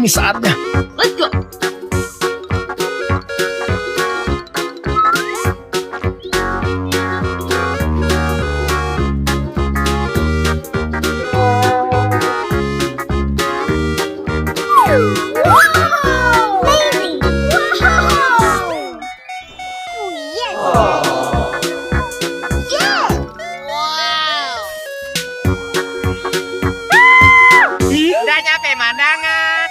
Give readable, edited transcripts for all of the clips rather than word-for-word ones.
Ini saatnya. Let's go. Udah nyampe mandangan.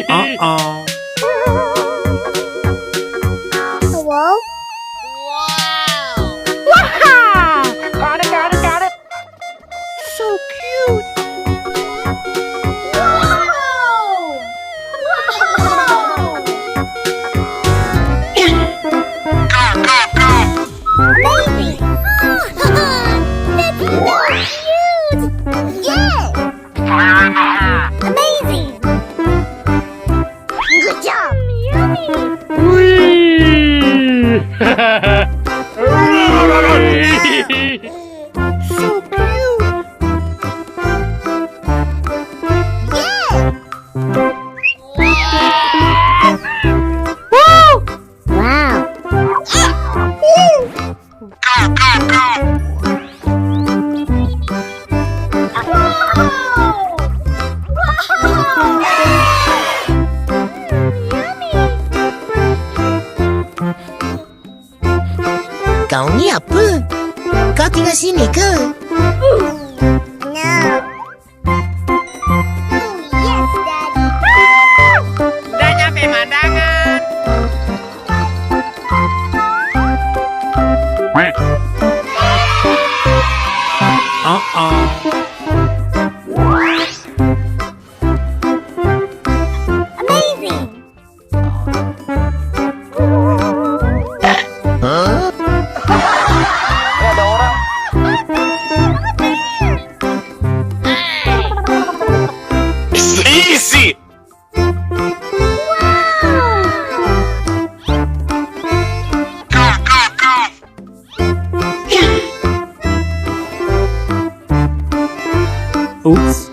Uh-oh. Hello? Wow! Got it. So cute. Amazing! That's so cute! Yeah! Amazing! Good job! Whee! So cute! Yeah! Woo! Wow! Kau ni apa? Kau tinggal sini ke? No. Yes, Daddy. Udah nyampe mandangan. Uh-oh. Amazing! Hah? Ada orang. Easy! Oops.